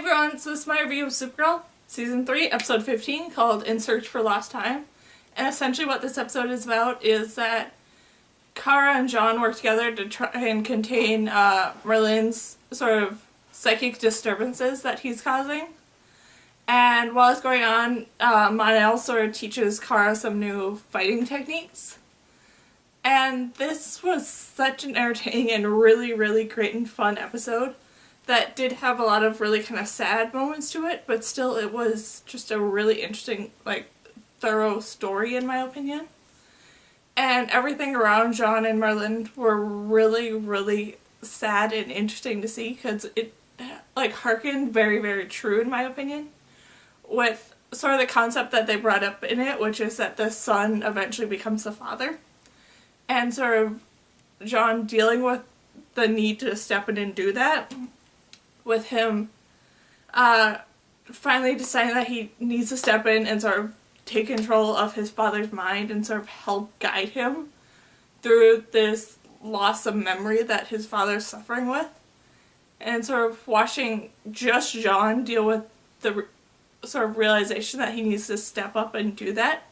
everyone, so this is my review of Supergirl, Season 3, Episode 15, called In Search for Lost Time. And essentially what this episode is about is that Kara and John work together to try and contain Merlin's sort of psychic disturbances that he's causing. And while it's going on, Mon-El sort of teaches Kara some new fighting techniques. And this was such an entertaining and really, really great and fun episode that did have a lot of really kind of sad moments to it, but still it was just a really interesting, thorough story in my opinion. And everything around John and Merlin were really, really sad and interesting to see because it harkened very, very true in my opinion with sort of the concept that they brought up in it, which is that the son eventually becomes the father. And sort of John dealing with the need to step in and do that, with him finally deciding that he needs to step in and sort of take control of his father's mind and sort of help guide him through this loss of memory that his father's suffering with. And sort of watching just John deal with the sort of realization that he needs to step up and do that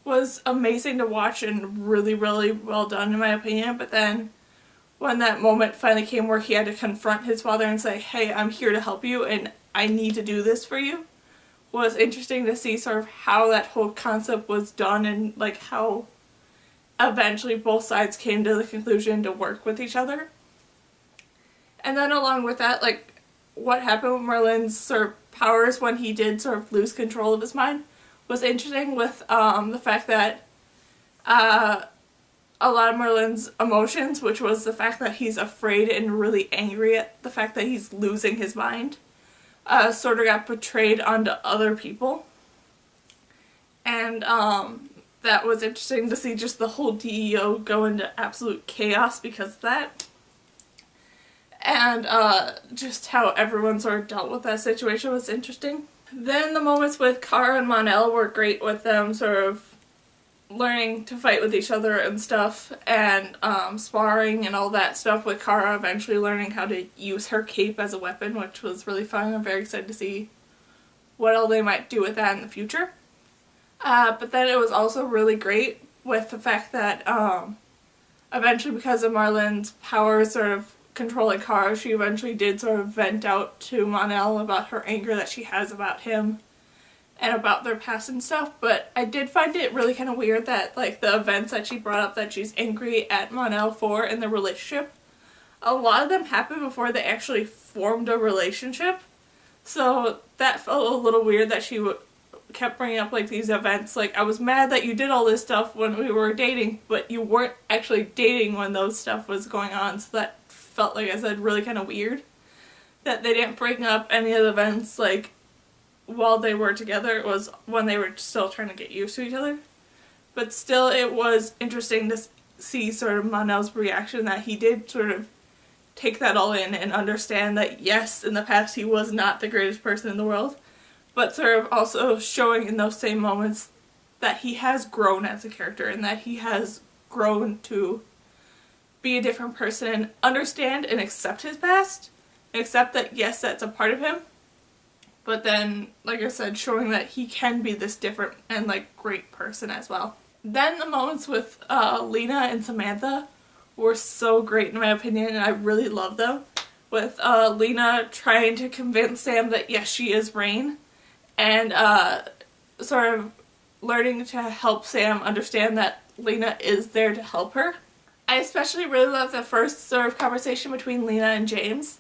was amazing to watch and really, really well done in my opinion. But then when that moment finally came where he had to confront his father and say, hey, I'm here to help you and I need to do this for you, was interesting to see sort of how that whole concept was done and how eventually both sides came to the conclusion to work with each other. And then along with that, what happened with Merlin's sort of powers when he did sort of lose control of his mind was interesting with the fact that a lot of Merlin's emotions, which was the fact that he's afraid and really angry at the fact that he's losing his mind, sort of got portrayed onto other people. And that was interesting to see just the whole DEO go into absolute chaos because of that. And just how everyone sort of dealt with that situation was interesting. Then the moments with Kara and Mon-El were great, with them sort of learning to fight with each other and stuff, and sparring and all that stuff, with Kara eventually learning how to use her cape as a weapon, which was really fun. I'm very excited to see what all they might do with that in the future. But then it was also really great with the fact that eventually, because of Marlene's powers sort of controlling Kara, she eventually did sort of vent out to Mon-El about her anger that she has about him and about their past and stuff. But I did find it really kind of weird that the events that she brought up that she's angry at Mon-El for in the relationship, a lot of them happened before they actually formed a relationship. So that felt a little weird that she kept bringing up these events. I was mad that you did all this stuff when we were dating, but you weren't actually dating when those stuff was going on. So that felt, like I said, really kind of weird that they didn't bring up any of the events while they were together. It was when they were still trying to get used to each other. But still, it was interesting to see sort of Mon-El's reaction, that he did sort of take that all in and understand that yes, in the past he was not the greatest person in the world, but sort of also showing in those same moments that he has grown as a character and that he has grown to be a different person and understand and accept his past, accept that yes, that's a part of him, but then, like I said, showing that he can be this different and great person as well. Then the moments with Lena and Samantha were so great in my opinion, and I really loved them. With Lena trying to convince Sam that yes, she is Rain, and sort of learning to help Sam understand that Lena is there to help her. I especially really love the first sort of conversation between Lena and James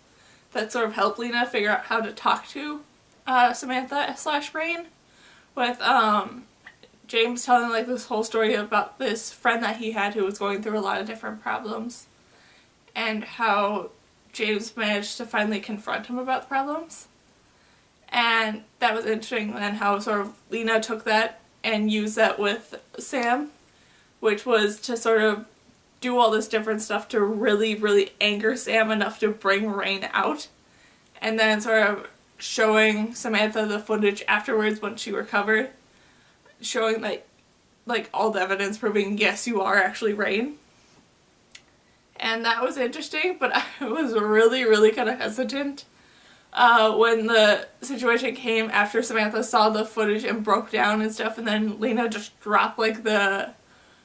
that sort of helped Lena figure out how to talk to Samantha/Rain, with James telling this whole story about this friend that he had who was going through a lot of different problems, and how James managed to finally confront him about the problems. And that was interesting, and how sort of Lena took that and used that with Sam, which was to sort of do all this different stuff to really, really anger Sam enough to bring Rain out. And then sort of showing Samantha the footage afterwards when she recovered, showing all the evidence proving yes, you are actually Rain. And that was interesting, but I was really, really kind of hesitant when the situation came after Samantha saw the footage and broke down and stuff, and then Lena just dropped like the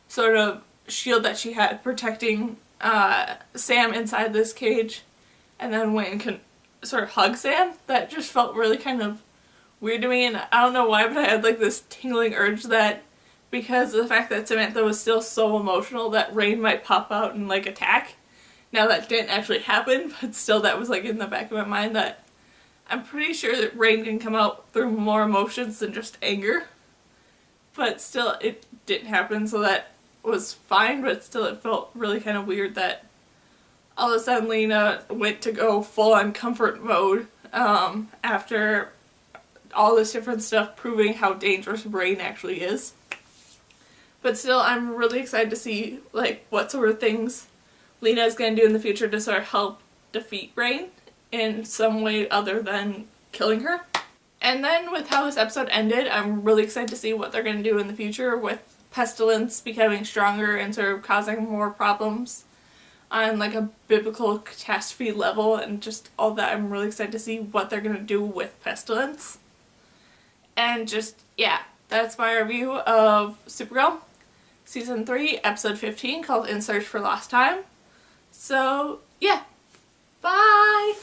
sort of shield that she had protecting Sam inside this cage, and then went and sort of hug Sam. That just felt really kind of weird to me, and I don't know why, but I had like this tingling urge that because of the fact that Samantha was still so emotional that Rain might pop out and like attack. Now that didn't actually happen, but still that was like in the back of my mind that I'm pretty sure that Rain can come out through more emotions than just anger. But still it didn't happen, so that was fine, but still it felt really kind of weird that all of a sudden Lena went to go full on comfort mode after all this different stuff proving how dangerous Rain actually is. But still, I'm really excited to see like what sort of things Lena is going to do in the future to sort of help defeat Rain in some way other than killing her. And then with how this episode ended, I'm really excited to see what they're going to do in the future with Pestilence becoming stronger and sort of causing more problems on like a biblical catastrophe level, and just all that. I'm really excited to see what they're going to do with Pestilence. And just, yeah, that's my review of Supergirl Season 3, Episode 15, called In Search for Lost Time. So, yeah. Bye!